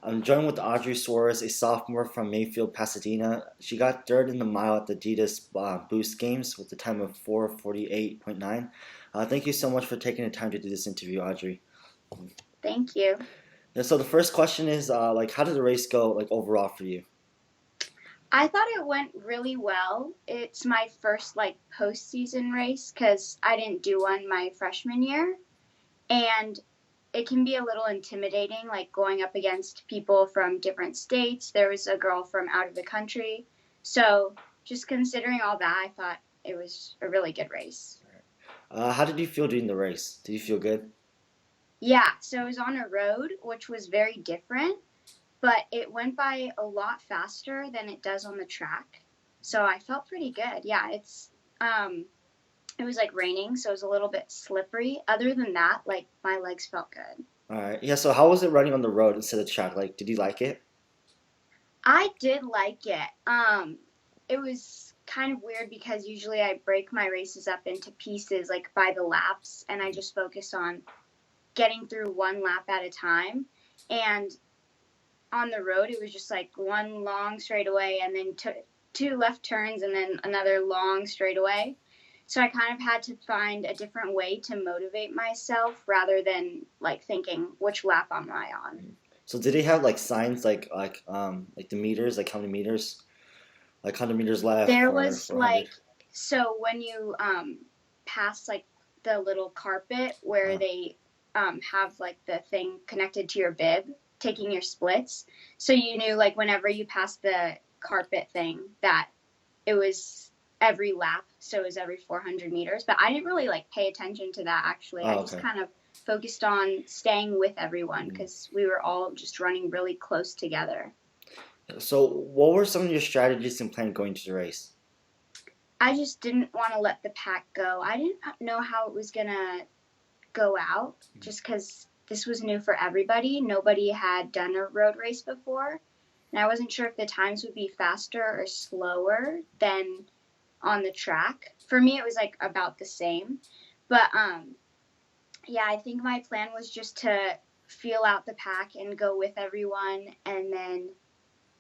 I'm joined with Audrey Suarez, a sophomore from Mayfield, Pasadena. She got third in the mile at the Adidas Boost Games with a time of 4:48.9. Thank you so much for taking the time to do this interview, Audrey. Thank you. Yeah, so the first question is, how did the race go, overall for you? I thought it went really well. It's my first postseason race because I didn't do one my freshman year, and it can be a little intimidating, like going up against people from different states. There was a girl from out of the country, so just considering all that, I thought it was a really good race. How did you feel during the race? Did you feel good? Yeah, so it was on a road, which was very different, but it went by a lot faster than it does on the track. So I felt pretty good. Yeah, it was like raining, so it was a little bit slippery. Other than that, like my legs felt good. All right. Yeah. So how was it running on the road instead of track? Did you like it? I did like it. It was kind of weird because usually I break my races up into pieces like by the laps and I just focus on getting through one lap at a time. And on the road, it was just like one long straightaway and then two left turns and then another long straightaway. So I kind of had to find a different way to motivate myself rather than like thinking which lap am I on. So did they have signs like the meters, like how many meters, like 100 meters left There or was 400? so when you pass like the little carpet where Uh, they have like the thing connected to your bib, taking your splits. So you knew like whenever you passed the carpet thing that it was every lap, so it was every 400 meters. But I didn't really like pay attention to that actually. I just okay. kind of focused on staying with everyone Mm. because we were all just running really close together. So what were some of your strategies and plan going to the race? I just didn't want to let the pack go. I didn't know how it was gonna go out just because this was new for everybody. Nobody had done a road race before, and I wasn't sure if the times would be faster or slower than on the track. For me, it was like about the same, but yeah, I think my plan was just to feel out the pack and go with everyone, and then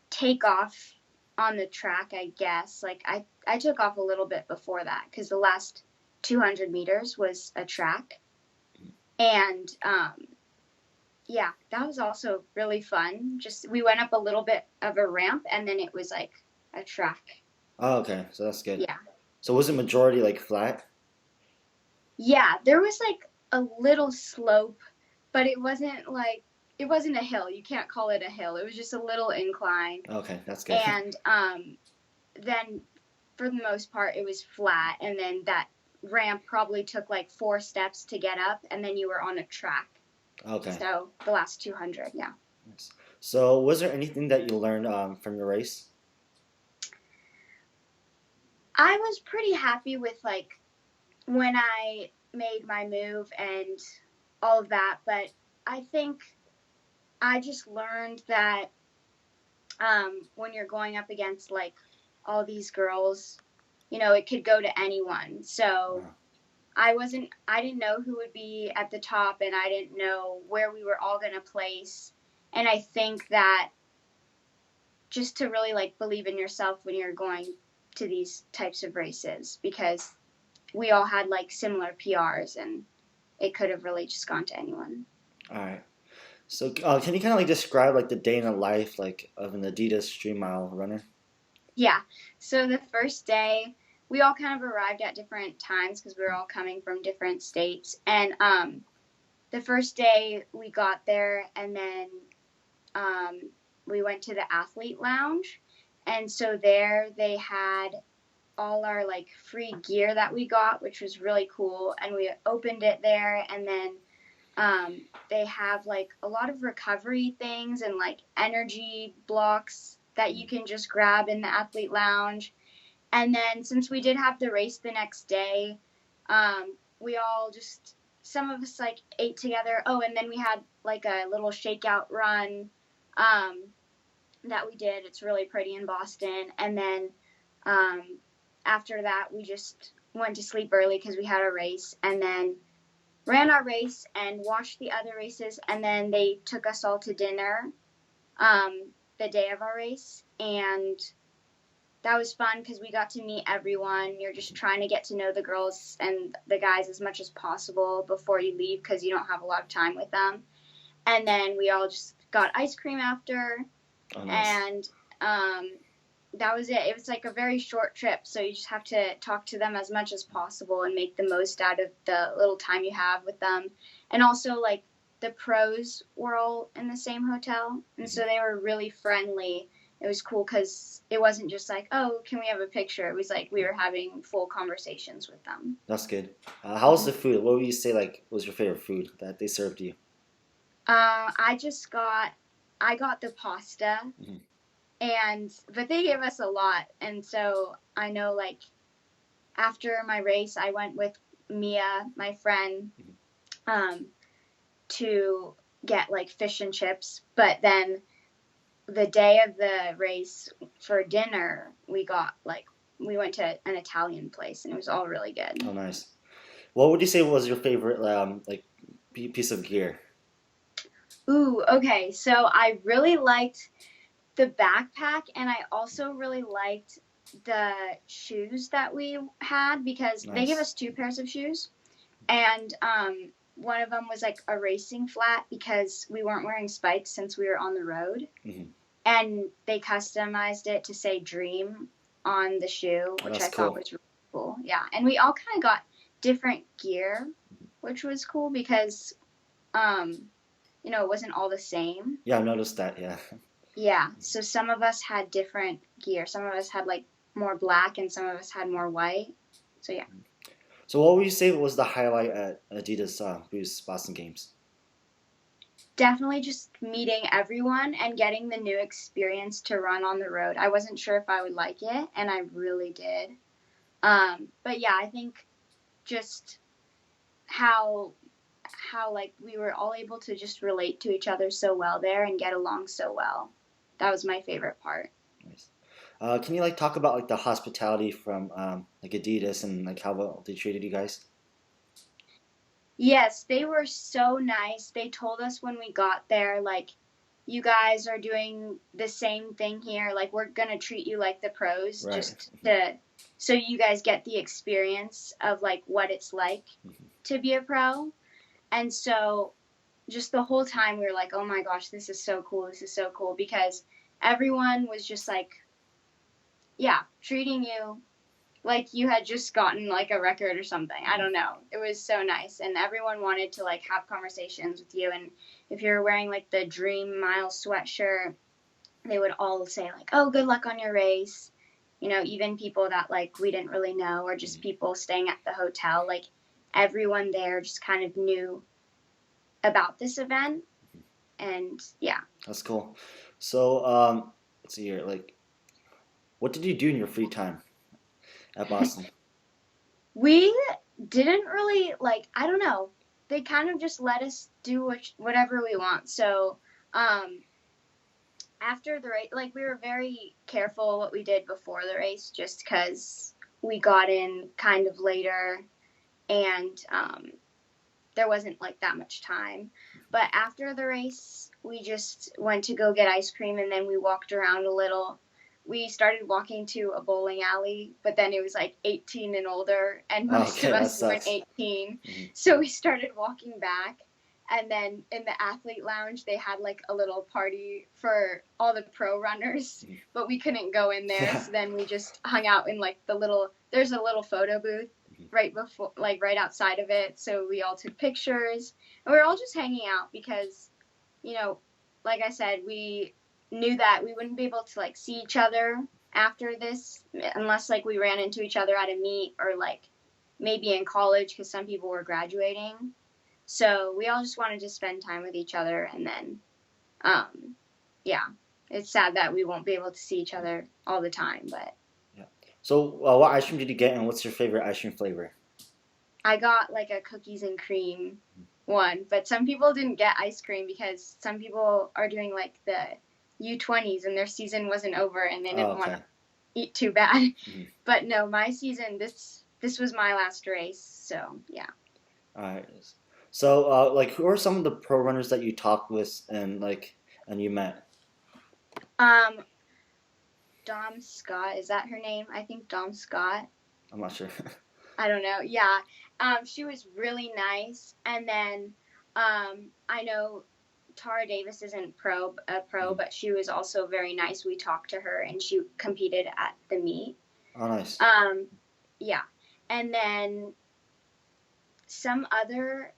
take off on the track. I guess I took off a little bit before that because the last 200 meters was a track, and yeah, that was also really fun. Just we went up a little bit of a ramp and then it was like a track. Oh, okay, so that's good. Yeah. So was the majority flat? Yeah, there was like a little slope, but it wasn't a hill. You can't call it a hill. It was just a little incline. Okay, that's good. And then for the most part it was flat and then that ramp probably took like 4 steps to get up and then you were on a track. Okay. So the last 200, yeah. Nice. So was there anything that you learned from your race? I was pretty happy with like when I made my move and all of that, but I think I just learned that when you're going up against like all these girls, it could go to anyone. So Uh, I didn't know who would be at the top and I didn't know where we were all going to place. And I think that just to really like believe in yourself when you're going to these types of races because we all had like similar PRs and it could have really just gone to anyone. all right. So can you kind of describe the day in the life of an Adidas Dream Mile runner? Yeah. So the first day, we all kind of arrived at different times because we were all coming from different states. And the first day we got there and then um, we went to the athlete lounge. And so there they had all our like free gear that we got, which was really cool. And we opened it there and then they have like a lot of recovery things and like energy blocks that you can just grab in the athlete lounge. And then since we did have the race the next day, we all just some of us like ate together. Oh, and then we had like a little shakeout run um, that we did. It's really pretty in Boston. And then um, after that, we just went to sleep early because we had a race. And then ran our race and watched the other races, and then they took us all to dinner. the day of our race, and that was fun because we got to meet everyone. You're just trying to get to know the girls and the guys as much as possible before you leave because you don't have a lot of time with them. And then we all just got ice cream after, Oh, nice. and that was it. It was like a very short trip, so you just have to talk to them as much as possible and make the most out of the little time you have with them. And also, like, the pros were all in the same hotel, and so they were really friendly. It was cool because it wasn't just like, oh, can we have a picture? It was like we were having full conversations with them. That's good. How was the food? What would you say like was your favorite food that they served you? I just got, I got the pasta, Hmm. and but they gave us a lot, and so I know like after my race, I went with Mia, my friend, um, to get like fish and chips. But then the day of the race for dinner, we went to an Italian place, and it was all really good. Oh, nice. What would you say was your favorite like piece of gear? Ooh, okay. So I really liked the backpack, and I also really liked the shoes that we had because they gave Nice. us two pairs of shoes, and one of them was like a racing flat because we weren't wearing spikes since we were on the road, Hmm. and they customized it to say "Dream" on the shoe, Oh, which that's I thought cool. was really cool. Yeah, and we all kind of got different gear, which was cool because um, it wasn't all the same. Yeah, I noticed that. Yeah. Yeah, so some of us had different gear. Some of us had like more black, and some of us had more white. So yeah, So what would you say was the highlight at Adidas Boost Boston Games? definitely just meeting everyone and getting the new experience to run on the road. I wasn't sure if I would like it, and I really did. But yeah, I think just how like we were all able to just relate to each other so well there and get along so well. That was my favorite part. Nice. Can you like talk about like the hospitality from like Adidas and like how well they treated you guys? Yes, they were so nice. They told us when we got there, like, you guys are doing the same thing here. Like, we're going to treat you like the pros Right. just to, so you guys get the experience of, like, what it's like to be a pro. And so, just the whole time, we were like, oh my gosh, this is so cool. This is so cool. Because everyone was just like, yeah, treating you like you had just gotten like a record or something. I don't know. It was so nice, and everyone wanted to like have conversations with you. And if you're wearing like the Dream Mile sweatshirt, they would all say like, "Oh, good luck on your race." Even people that like we didn't really know, or just people staying at the hotel, like everyone there just kind of knew about this event. And yeah, That's cool. So let's see here. Like, what did you do in your free time at Boston? we didn't really like. I don't know. They kind of just let us do whatever we want. So um, after the race, like we were very careful what we did before the race, just because we got in kind of later, and there wasn't like that much time. But after the race, we just went to go get ice cream, and then we walked around a little. We started walking to a bowling alley, but then it was like 18 and older, and Oh, most of okay, that us weren't sucks. 18. Hmm. So we started walking back. And then in the athlete lounge, they had like a little party for all the pro runners, but we couldn't go in there. Yeah. So then we just hung out in like there's a little photo booth right before, like right outside of it. So we all took pictures, and we were all just hanging out because, you know, like I said, we knew that we wouldn't be able to like see each other after this unless like we ran into each other at a meet or like maybe in college because some people were graduating. So we all just wanted to spend time with each other, and then, um, yeah, it's sad that we won't be able to see each other all the time, but Yeah. So what ice cream did you get, and what's your favorite ice cream flavor? I got like a cookies and cream one, but some people didn't get ice cream because some people are doing like the U20s and their season wasn't over and they Oh, didn't want to okay. eat too bad. Hmm. But no, my season this was my last race, so yeah. All right. So like, who are some of the pro runners that you talked with and like and you met? Um, Dom Scott, is that her name? I think Dom Scott. I'm not sure. I don't know. Yeah. She was really nice. And then I know Tara Davis isn't a pro, but she was also very nice. We talked to her, and she competed at the meet. Oh, nice. Yeah. And then some other,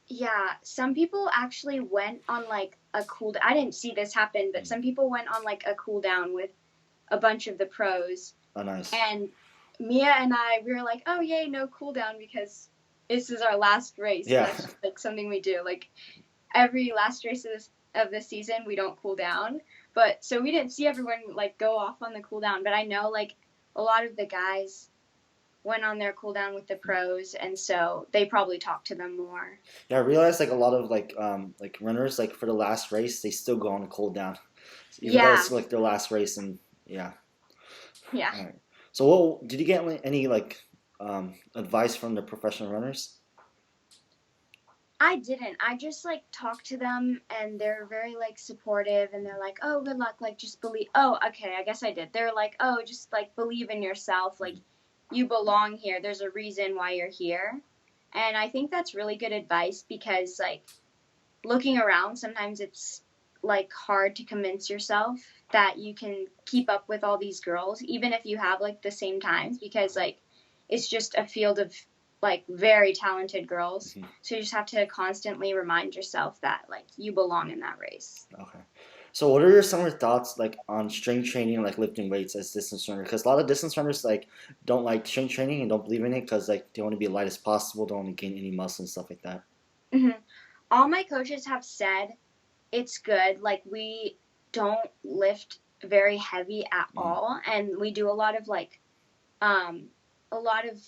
yeah, some people actually went on like a cool. I didn't see this happen, but some people went on like a cool down with a bunch of the pros. Oh, nice. And Mia and I, we were like, oh yay, no cool down because this is our last race. Yeah. That's just, like something we do. Like every last race of the season, we don't cool down. But so we didn't see everyone like go off on the cool down. But I know like a lot of the guys went on their cool down with the pros, and so they probably talked to them more. Yeah, I realized like a lot of like runners like for the last race they still go on a cool down, even though Yeah. it's like their last race and yeah. Yeah. All right. So what did you get any like advice from the professional runners? I didn't. I just like talked to them, and they're very like supportive, and they're like, "Oh, good luck. Like just believe." Oh, okay. I guess I did. They're like, "Oh, just like believe in yourself. Like you belong here. There's a reason why you're here." And I think that's really good advice because like looking around, sometimes it's like hard to convince yourself that you can keep up with all these girls, even if you have like the same times, because like it's just a field of like very talented girls. Mm-hmm. So you just have to constantly remind yourself that like you belong in that race. Okay. So what are your summer thoughts like on strength training, like lifting weights as distance runner? Because a lot of distance runners like don't like strength training and don't believe in it because like they want to be light as possible, don't want to gain any muscle and stuff like that. Mm-hmm. All my coaches have said it's good. Like we don't lift very heavy at all, and we do a lot of like a lot of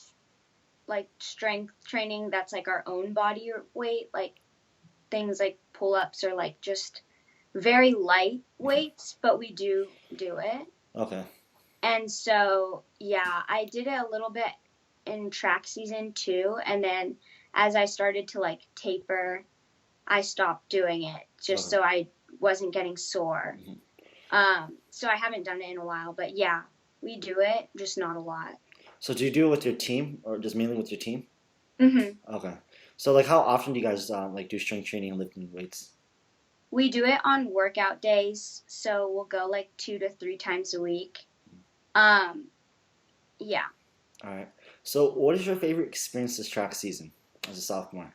like strength training that's like our own body weight, like things like pull-ups or like just very light weights, but we do it. Okay. And so yeah, I did it a little bit in track season too, and then as I started to like taper, I stopped doing it just so I wasn't getting sore. So I haven't done it in a while, but yeah, we do it, just not a lot. So do you do it with your team or just mainly with your team? Mm-hmm. Okay. So like how often do you guys like do strength training and lifting weights? We do it on workout days, so we'll go like 2 to 3 times a week. Yeah. All right. So what is your favorite experience this track season as a sophomore?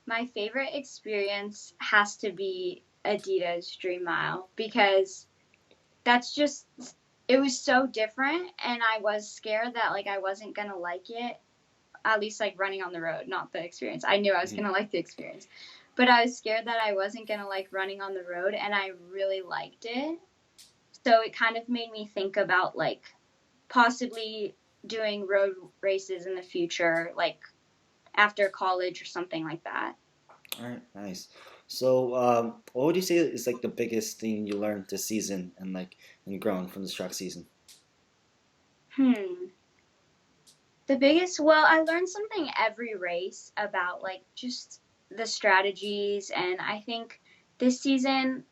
My favorite experience has to be Adidas Dream Mile because that's just, it was so different, and I was scared that like I wasn't gonna like it, at least like running on the road, not the experience. I knew I was gonna like the experience, but I was scared that I wasn't gonna like running on the road, and I really liked it. So it kind of made me think about like possibly doing road races in the future, like after college or something like that. All right, nice. So, what would you say is like the biggest thing you learned this season and like and grown from this track season? The biggest, well, I learned something every race about like just the strategies, and I think this season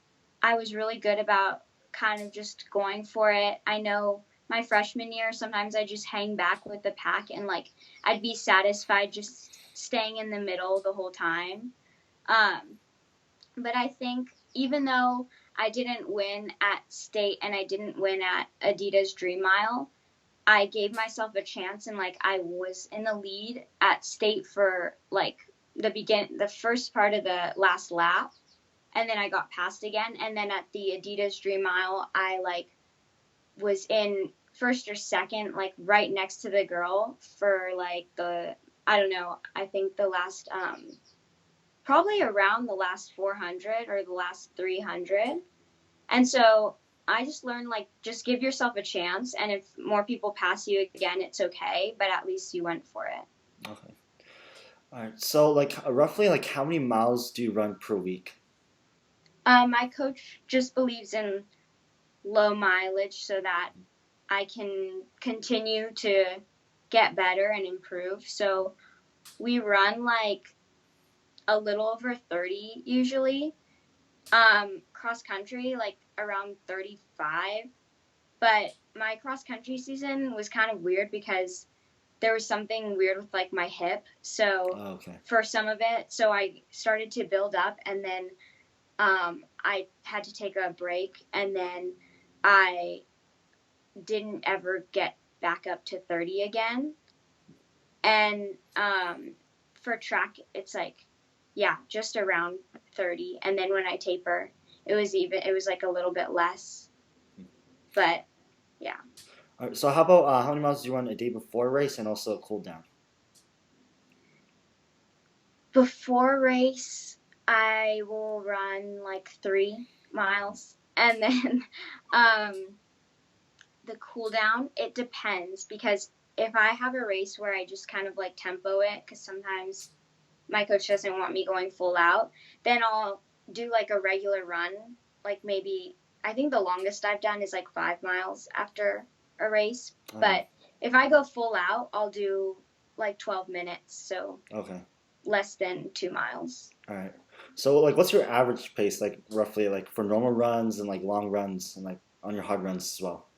I was really good about kind of just going for it. I know my freshman year, sometimes I just hang back with the pack and like I'd be satisfied just staying in the middle the whole time. But I think even though I didn't win at state and I didn't win at Adidas Dream Mile, I gave myself a chance, and like I was in the lead at state for like the first part of the last lap, and then I got passed again, and then at the Adidas Dream Mile I like was in first or second, like right next to the girl for like the, I don't know, I think the last probably around the last 400 or the last 300. And so I just learned like just give yourself a chance, and if more people pass you again, it's okay, but at least you went for it. Okay. All right. So, like roughly, like how many miles do you run per week? My coach just believes in low mileage so that I can continue to get better and improve. So we run like a little over 30 usually. cross country, like around 35. But my cross country season was kind of weird because there was something weird with like my hip. So Oh, okay. for some of it, so I started to build up, and then I had to take a break, and then I didn't ever get back up to 30 again. And for track, it's like, yeah, just around 30. And then when I taper, it was like a little bit less. But yeah. All right, so how about how many miles do you run a day before a race and also a cool down? Before race, I will run like 3 miles. And then um, the cool down, it depends because if I have a race where I just kind of like tempo it, because sometimes my coach doesn't want me going full out, then I'll do like a regular run. Like maybe, I think the longest I've done is like 5 miles after a race. But if I go full out, I'll do like 12 minutes. So Okay. less than 2 miles. All right. So like, what's your average pace, like roughly, like for normal runs and like long runs and like on your hard runs as well?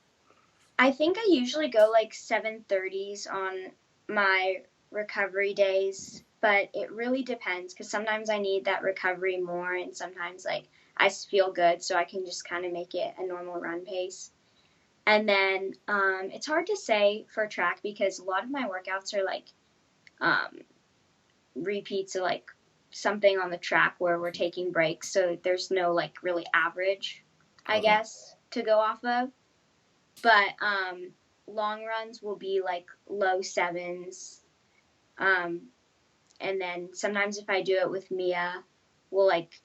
I think I usually go like 7:30s on my recovery days, but it really depends because sometimes I need that recovery more, and sometimes like I feel good, so I can just kind of make it a normal run pace. And then it's hard to say for track because a lot of my workouts are like um, repeats of like something on the track where we're taking breaks, so there's no like really average, I Okay. guess, to go off of. But long runs will be like low sevens. Um, and then sometimes if I do it with Mia, we'll like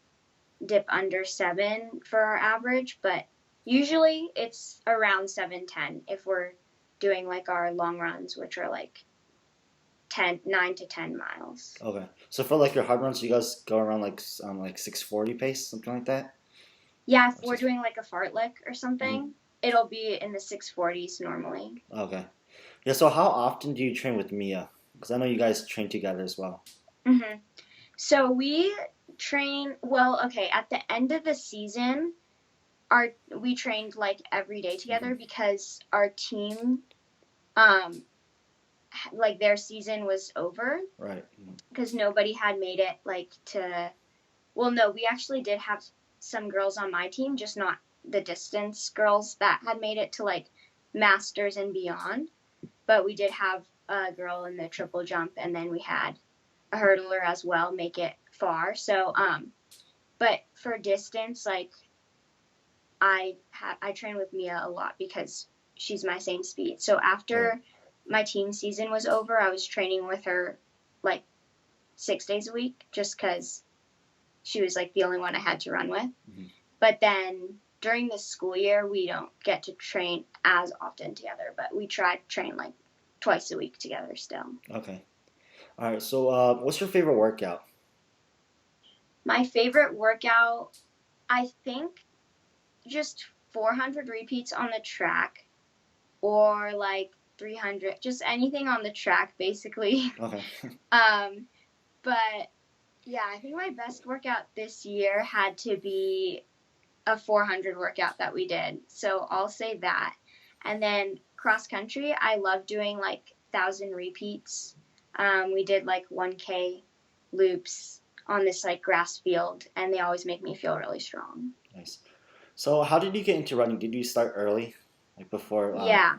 dip under 7 for our average. But usually it's around 7:10 if we're doing like our long runs, which are like 9 to 10 miles. Okay. So for like your hard runs, you guys go around like 6:40 pace, something like that? Yeah, if Or we're six. doing like a fartlek or Mhm. something, it'll be in the 6:40s normally. Okay. Yeah. So how often do you train with Mia? Because I know you guys train together as well. Mm-hmm. So we train well. Okay, at the end of the season, our we trained like every day together Hmm. because our team, um, like their season was over Right. because nobody had made it like to. Well, no, we actually did have some girls on my team, just not the distance girls that had made it to like masters and beyond. But we did have a girl in the triple jump, and then we had a hurdler as well make it far. So but for distance, like I train with Mia a lot because she's my same speed. So Right. after my team season was over, I was training with her like 6 days a week just because she was like the only one I had to run with. Hmm. But then during the school year, we don't get to train as often together, but we try to train like twice a week together still. Okay. All right. So what's your favorite workout? My favorite workout, I think just 400 repeats on the track or like 300, just anything on the track basically. Okay. um, but yeah, I think my best workout this year had to be a 400 workout that we did. So I'll say that. And then cross country, I love doing like 1,000 repeats. We did like 1K loops on this like grass field, and they always make me feel really strong. Nice. So how did you get into running? Did you start early, like before? Yeah,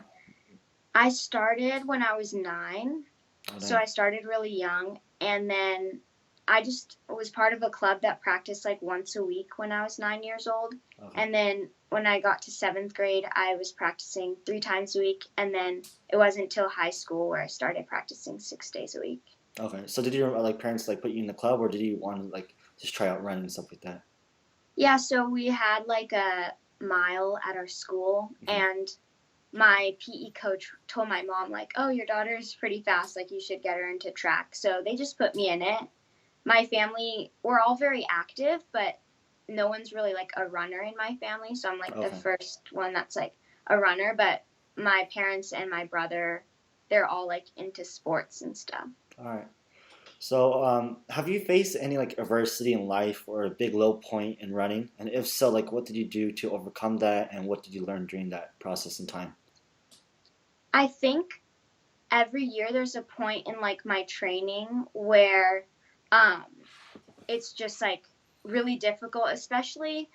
I started when I was 9. Oh, So dang. I started really young, and then I just was part of a club that practiced like once a week when I was 9 years old. Okay. And then when I got to 7th grade, I was practicing 3 times a week. And then it wasn't until high school where I started practicing 6 days a week. Okay. So did your like parents like put you in the club, or did you want to like just try out running and stuff like that? Yeah, so we had like a mile at our school, Hmm. and my PE coach told my mom, like, oh, your daughter's pretty fast. Like, you should get her into track. So they just put me in it. My family, we're all very active, but no one's really like a runner in my family. So I'm like the Okay. first one that's like a runner. But my parents and my brother, they're all like into sports and stuff. All right. So, have you faced any like adversity in life or a big low point in running? And if so, like what did you do to overcome that, and what did you learn during that process and time? I think every year there's a point in like my training where um it's just like really difficult, especially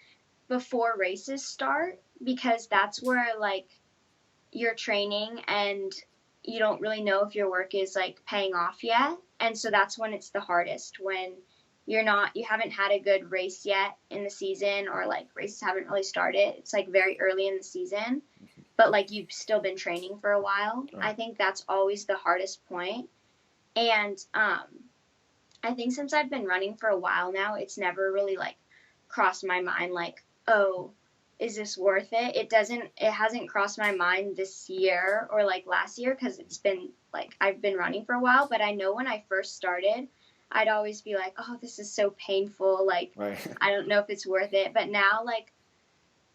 before races start, because that's where like you're training and you don't really know if your work is like paying off yet. And so that's when it's the hardest, when you haven't had a good race yet in the season, or like races haven't really started. It's like very early in the season, but like you've still been training for a while. I Right. think that's always the hardest point. And I think since I've been running for a while now, it's never really like crossed my mind like, oh, is this worth it? It hasn't crossed my mind this year or like last year, because it's been like I've been running for a while, but I know when I first started, I'd always be like, oh, this is so painful. Like, Right. I don't know if it's worth it. But now, like,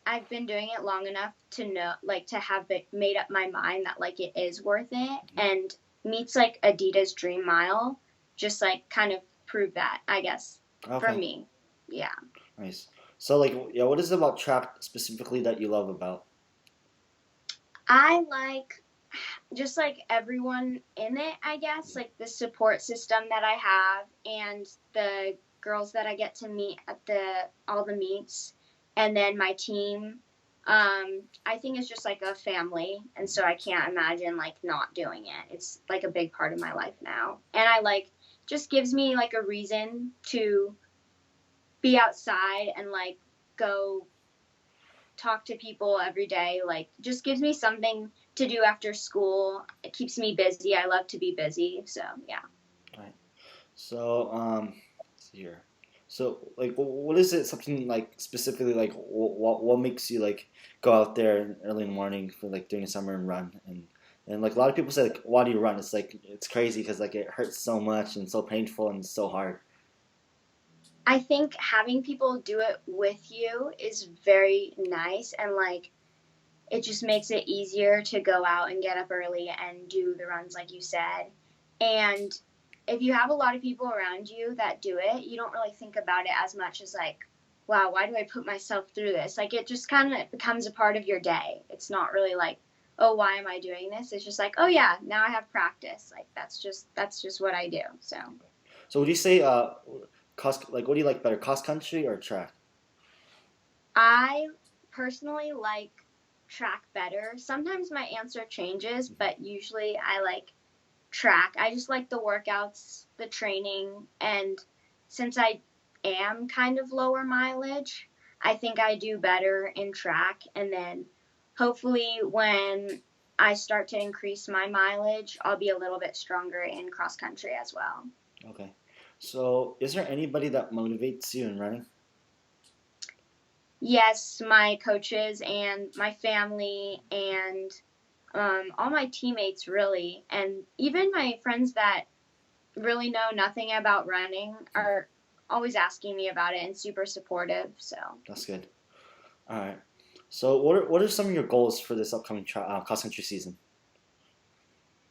I've been doing it long enough to know, like, to have made up my mind that like it is worth it. And meets like Adidas Dream Mile just like kind of prove that, I guess, for Okay. me. Yeah. Nice. So, like, yeah, what is it about track specifically that you love about? I like just like everyone in it, I guess, like the support system that I have and the girls that I get to meet at the all the meets, and then my team. I think it's just like a family, and so I can't imagine like not doing it. It's like a big part of my life now, and I like just gives me like a reason to be outside and like go talk to people every day. Like, just gives me something to do after school. It keeps me busy. I love to be busy. So, yeah. Right. So, let's see here. So, like, what is it? Something like specifically, like, what makes you like go out there early in the morning for like during the summer and run and like a lot of people say like, why do you run? It's like it's crazy because like it hurts so much and so painful and so hard. I think having people do it with you is very nice, and like it just makes it easier to go out and get up early and do the runs like you said. And if you have a lot of people around you that do it, you don't really think about it as much as like, wow, why do I put myself through this? Like, it just kind of becomes a part of your day. It's not really like, oh, why am I doing this? It's just like, oh yeah, now I have practice. Like, that's just what I do. So So, would you say cost like what do you like better, cross country or track? I personally like track better. Sometimes my answer changes, but usually I like track. I just like the workouts, the training, and since I am kind of lower mileage, I think I do better in track. And then hopefully, when I start to increase my mileage, I'll be a little bit stronger in cross country as well. Okay. So, is there anybody that motivates you in running? Yes, my coaches and my family and all my teammates, really, and even my friends that really know nothing about running are always asking me about it and super supportive. So That's good. All right. So, what are some of your goals for this upcoming cross country season?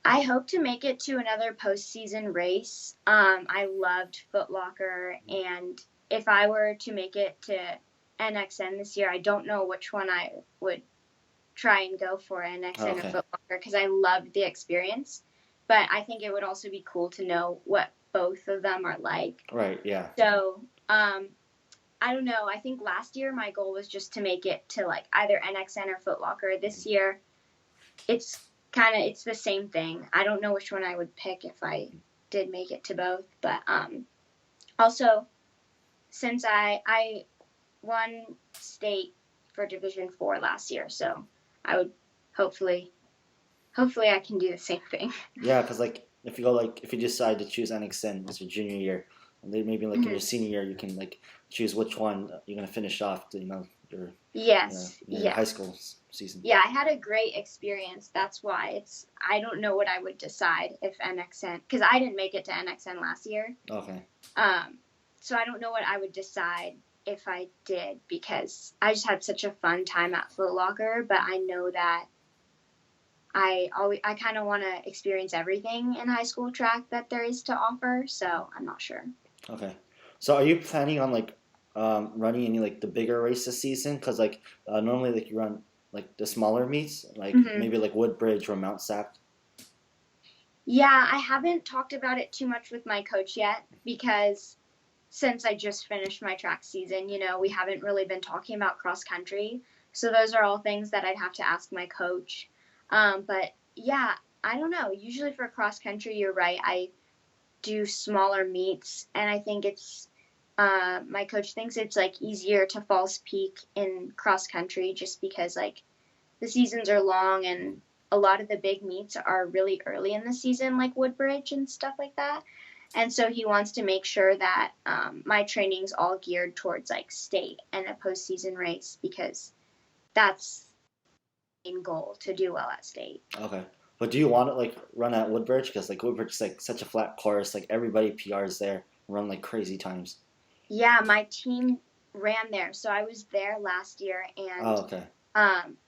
I hope to make it to another postseason race. I loved Foot Locker, and if I were to make it to NXN this year, I don't know which one I would try and go for, Oh, NXN or okay. Foot Locker, because I loved the experience. But I think it would also be cool to know what both of them are like. Right. Yeah. So I don't know. I think last year my goal was just to make it to like either NXN or Foot Locker. This year it's it's the same thing. I don't know which one I would pick if I did make it to both, but also since I won state for Division 4 last year, so I would hopefully hopefully I can do the same thing. Yeah, because like if you decide to choose NXN as your junior year, and then maybe like in your Mhm. senior year you can like choose which one you're gonna finish off. Your Yes, your high yes. school season. Yeah, I had a great experience. That's why I don't know what I would decide if NXN, because I didn't make it to NXN last year. Okay. Um, so I don't know what I would decide if I did, because I just had such a fun time at Foot Locker, but I know that I kind of want to experience everything in high school track that there is to offer. So I'm not sure. Okay. So are you planning on like running any like the bigger race this season? Because like normally like you run like the smaller meets, like Hmm. maybe like Woodbridge or Mount Sac. Yeah, I haven't talked about it too much with my coach yet because since I just finished my track season, we haven't really been talking about cross country. So those are all things that I'd have to ask my coach. But yeah, I don't know. Usually for cross country, you're right. I do smaller meets, and I think it's my coach thinks it's like easier to false peak in cross country just because like the seasons are long and a lot of the big meets are really early in the season, like Woodbridge and stuff like that. And so he wants to make sure that my training's all geared towards like state and a postseason race because that's the main goal to do well at state. Okay. But do you want to like run at Woodbridge? Because like Woodbridge is like such a flat course, like everybody PRs there, run like crazy times. Yeah, my team ran there, so I was there last year, Oh, and okay.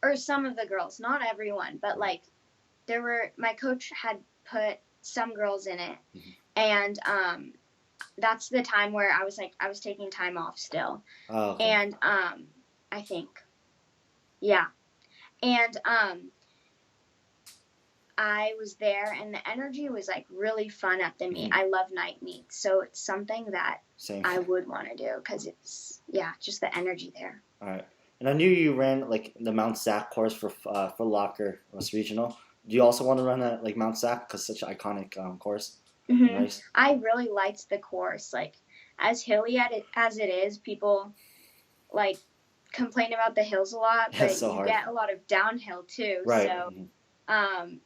or some of the girls, not everyone, but like my coach had put some girls in it, Mm-hmm. and that's the time where I was taking time off still, Oh, okay. and I think, yeah, and I was there, and the energy was like really fun at the meet. Mm-hmm. I love night meets, so it's something that Same. I would want to do because it's just the energy there. All right. And I knew you ran like the Mount Sac course for Locker West Regional. Do you also want to run at like Mount Sac because it's such an iconic course and Hmm. race? I really liked the course. Like as hilly as it is, people like complain about the hills a lot, Yeah, it's but so you hard. get a lot of downhill too. Right. So um,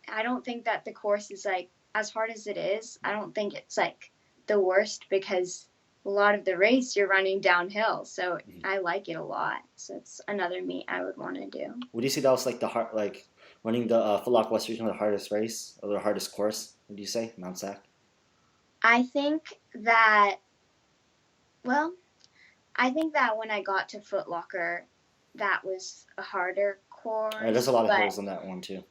I don't think that the course is like as hard as it is. I don't think it's like the worst because a lot of the race you're running downhill. So Mm-hmm. I like it a lot. So it's another meet I would want to do. Would you say that was like the hard like running the Foot Locker West Regional the hardest race or the hardest course? Would you say Mount Sac? I think that well, I think that when I got to Foot Locker, that was a harder There's a course, lot of but hills on that one too.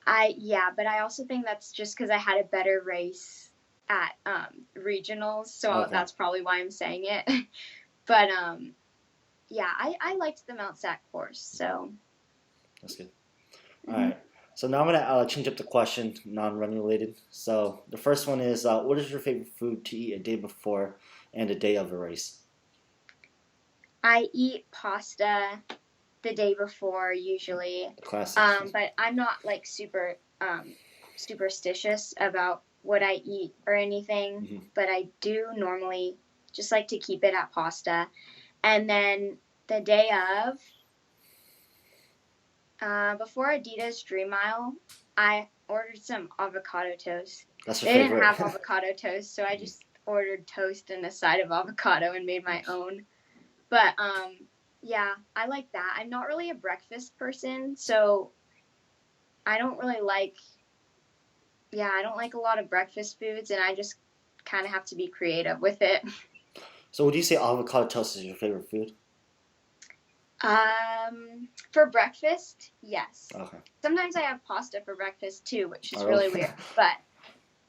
but I also think that's just because I had a better race at regionals, so Okay, that's probably why I'm saying it. But yeah, I liked the Mount Sac course, so. that's good. All Mhm. right. So now I'm gonna change up the question, non-running related. So the first one is, what is your favorite food to eat a day before and a day of a race? I eat pasta the day before usually, Classic. but I'm not like super superstitious about what I eat or anything. Mm-hmm. But I do normally just like to keep it at pasta, and then the day of, before Adidas Dream Mile, I ordered some avocado toast. That's your They didn't favorite. have avocado toast, so I just ordered toast and a side of avocado and made my own. But yeah, I like that. I'm not really a breakfast person, so I don't really like I don't like a lot of breakfast foods, and I just kind of have to be creative with it. So would you say avocado toast is your favorite food? For breakfast, yes. Okay. Sometimes I have pasta for breakfast too, which is Oh, really really? weird. But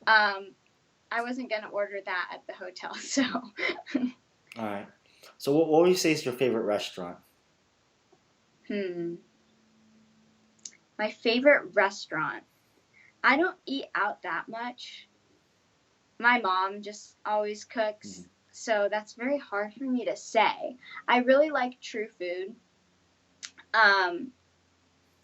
I wasn't gonna order that at the hotel, so. All right. So what would you say is your favorite restaurant? My favorite restaurant. I don't eat out that much. My mom just always cooks, so that's very hard for me to say. I really like True Food.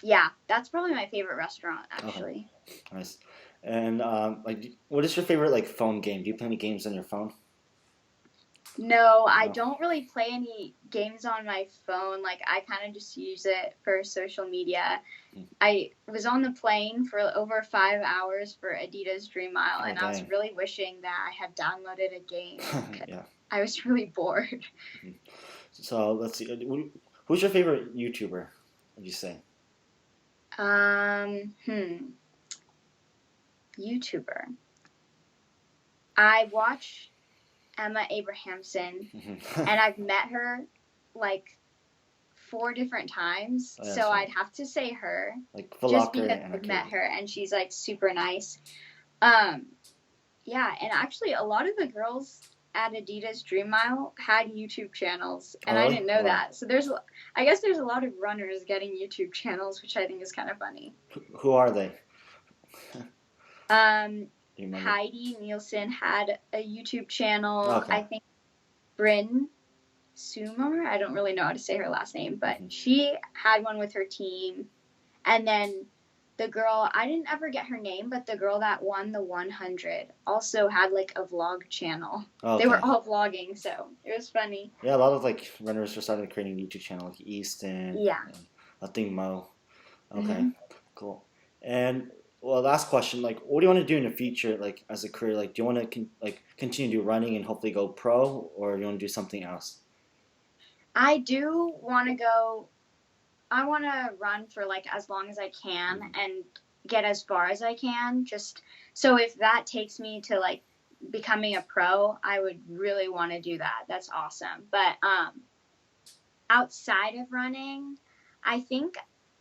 Yeah, that's probably my favorite restaurant actually. Okay. Nice. And like, what is your favorite like phone game? Do you play any games on your phone? No, I No. don't really play any games on my phone. Like I kind of just use it for social media. I was on the plane for over 5 hours for Adidas Dream Mile, and I was dang. really wishing that I had downloaded a game. Yeah. I was really bored. So let's see. Who's your favorite YouTuber? Would you say? YouTuber. I watch Emma Abrahamson, and I've met her like 4 different times, Oh, yeah, that's so fine. I'd have to say her Like just Footlocker because and I've okay. met her and she's like super nice. Um, yeah, and actually a lot of the girls at Adidas Dream Mile had YouTube channels, and Oh, I really? didn't know Wow. that. So I guess there's a lot of runners getting YouTube channels, which I think is kind of funny. Who are they? Um, Do you remember? Heidi Nielsen had a YouTube channel. Okay. I think Bryn Sumar, I don't really know how to say her last name, but Hmm. she had one with her team. And then the girl, I didn't ever get her name, but the girl that won the 100 also had like a vlog channel. They were Okay. all vlogging, so it was funny. Yeah, a lot of like runners are starting to create a YouTube channel, like Easton Yeah. and I think Mo. Okay, Hmm. cool. And well, last question, like, what do you want to do in the future, like as a career? Like, do you want to continue to do running and hopefully go pro, or do you want to do something else? I do want to go, I want to run for like as long as I can Hmm. and get as far as I can. Just so if that takes me to like becoming a pro, I would really want to do that. That's awesome. But outside of running, I think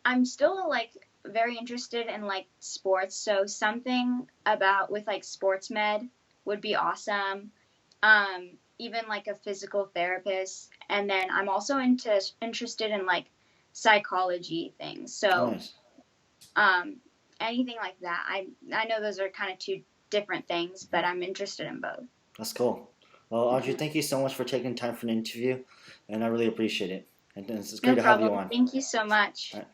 I'm still like very interested in like sports. So something about with like sports med would be awesome. Even like a physical therapist, and then I'm also interested in like psychology things. Oh, So nice. um, anything like that. I know those are kind of two different things, Hmm. but I'm interested in both. That's cool. Well, Audrey, Hmm. thank you so much for taking time for an interview, and I really appreciate it. And it's great No to have you problem. on. Thank you so much. All right.